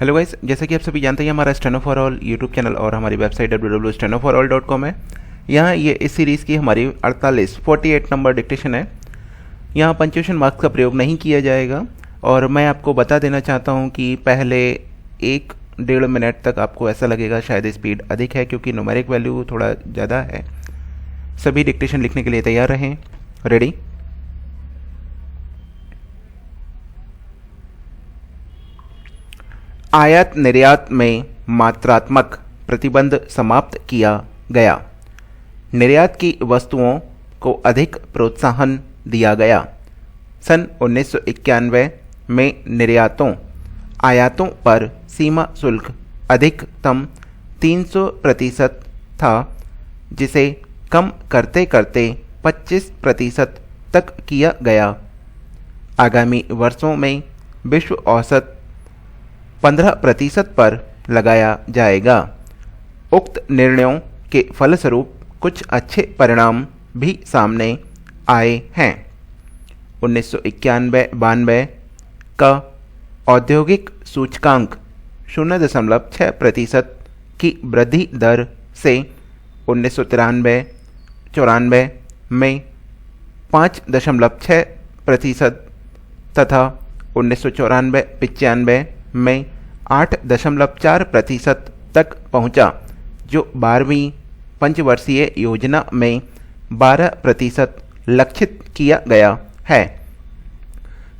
Hello guys, जैसा कि आप सभी जानते हैं हमारा steno for all YouTube channel और हमारी वेबसाइट www.stenoforall.com है। यहाँ ये इस सीरीज़ की हमारी 48 नंबर डिक्टेशन है। यहाँ पंक्चुएशन मार्क्स का प्रयोग नहीं किया जाएगा और मैं आपको बता देना चाहता हूँ कि पहले 1-1.5 मिनट तक आपको ऐसा लगेगा शायद स्पीड अधिक है, क्योंकि न्यूमेरिक वैल्यू थोड़ा ज़्यादा है। सभी डिक्टेशन लिखने के लिए तैयार रहें। रेडी? आयात निर्यात में मात्रात्मक प्रतिबंध समाप्त किया गया। निर्यात की वस्तुओं को अधिक प्रोत्साहन दिया गया। सन 1991 में निर्यातों आयातों पर सीमा शुल्क अधिकतम 300% था, जिसे कम करते करते 25% तक किया गया। आगामी वर्षों में विश्व औसत 15% पर लगाया जाएगा। उक्त निर्णयों के फलस्वरूप कुछ अच्छे परिणाम भी सामने आए हैं। 1991-92 का औद्योगिक सूचकांक 0.6% की वृद्धि दर से 1993-94 में 5.6% तथा 1994-95 में 8.4% तक पहुंचा, जो 12वीं पंचवर्षीय योजना में 12% लक्षित किया गया है।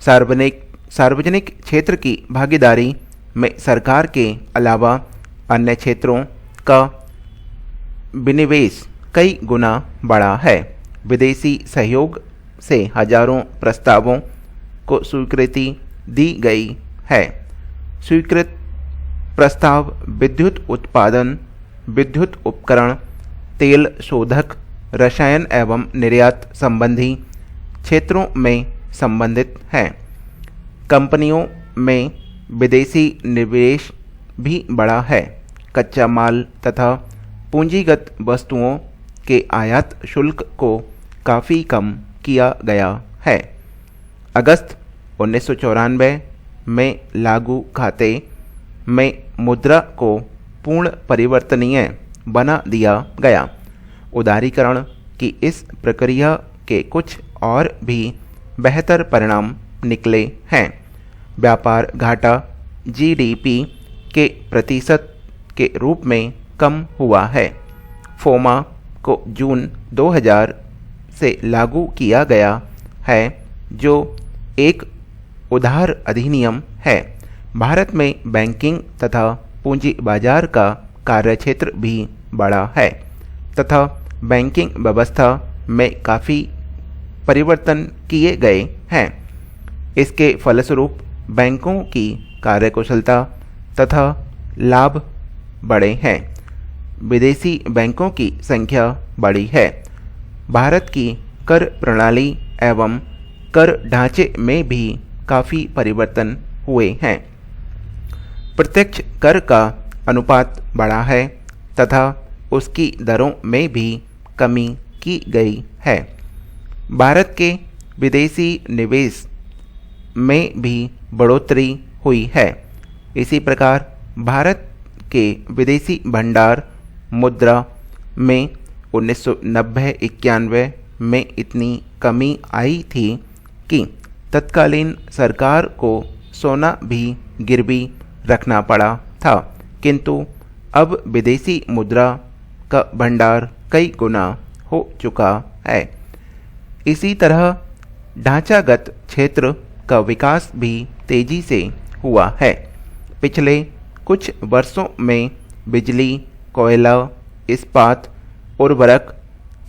सार्वजनिक क्षेत्र की भागीदारी में सरकार के अलावा अन्य क्षेत्रों का विनिवेश कई गुना बढ़ा है। विदेशी सहयोग से हजारों प्रस्तावों को स्वीकृति दी गई है। स्वीकृत प्रस्ताव विद्युत उत्पादन, विद्युत उपकरण, तेल शोधक, रसायन एवं निर्यात संबंधी क्षेत्रों में संबंधित हैं। कंपनियों में विदेशी निवेश भी बढ़ा है। कच्चा माल तथा पूंजीगत वस्तुओं के आयात शुल्क को काफ़ी कम किया गया है। अगस्त 1994 में लागू खाते में मुद्रा को पूर्ण परिवर्तनीय बना दिया गया। उदारीकरण की इस प्रक्रिया के कुछ और भी बेहतर परिणाम निकले हैं। व्यापार घाटा जीडीपी के प्रतिशत के रूप में कम हुआ है। फोमा को जून 2000 से लागू किया गया है, जो एक उधार अधिनियम है। भारत में बैंकिंग तथा पूंजी बाजार का कार्यक्षेत्र भी बढ़ा है तथा बैंकिंग व्यवस्था में काफ़ी परिवर्तन किए गए हैं। इसके फलस्वरूप बैंकों की कार्यकुशलता तथा लाभ बढ़े हैं। विदेशी बैंकों की संख्या बढ़ी है। भारत की कर प्रणाली एवं कर ढांचे में भी काफ़ी परिवर्तन हुए हैं। प्रत्यक्ष कर का अनुपात बढ़ा है तथा उसकी दरों में भी कमी की गई है। भारत के विदेशी निवेश में भी बढ़ोतरी हुई है। इसी प्रकार भारत के विदेशी भंडार मुद्रा में 1990-91 में इतनी कमी आई थी कि तत्कालीन सरकार को सोना भी गिरवी रखना पड़ा था, किंतु अब विदेशी मुद्रा का भंडार कई गुना हो चुका है। इसी तरह ढांचागत क्षेत्र का विकास भी तेजी से हुआ है। पिछले कुछ वर्षों में बिजली, कोयला, इस्पात, उर्वरक,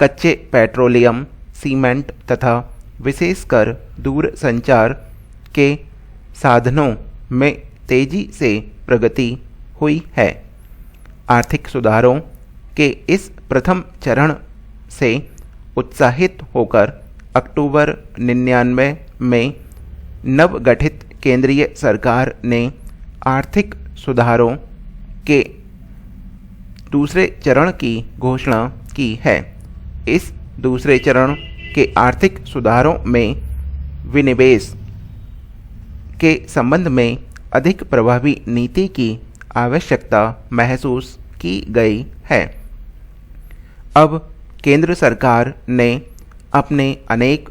कच्चे पेट्रोलियम, सीमेंट तथा विशेषकर दूरसंचार के साधनों में तेजी से प्रगति हुई है। आर्थिक सुधारों के इस प्रथम चरण से उत्साहित होकर अक्टूबर 99 में नवगठित केंद्रीय सरकार ने आर्थिक सुधारों के दूसरे चरण की घोषणा की है। इस दूसरे चरण के आर्थिक सुधारों में विनिवेश के संबंध में अधिक प्रभावी नीति की आवश्यकता महसूस की गई है। अब केंद्र सरकार ने अपने अनेक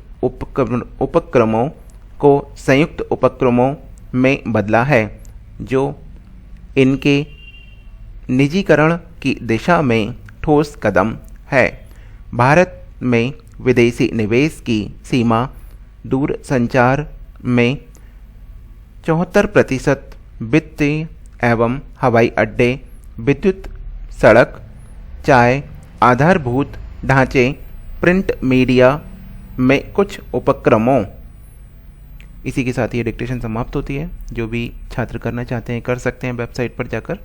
उपक्रमों को संयुक्त उपक्रमों में बदला है, जो इनके निजीकरण की दिशा में ठोस कदम है। भारत में विदेशी निवेश की सीमा दूरसंचार में 74%, वित्तीय एवं हवाई अड्डे, विद्युत, सड़क, चाय, आधारभूत ढांचे, प्रिंट मीडिया में कुछ उपक्रमों। इसी के साथ ये डिक्टेशन समाप्त होती है। जो भी छात्र करना चाहते हैं कर सकते हैं वेबसाइट पर जाकर।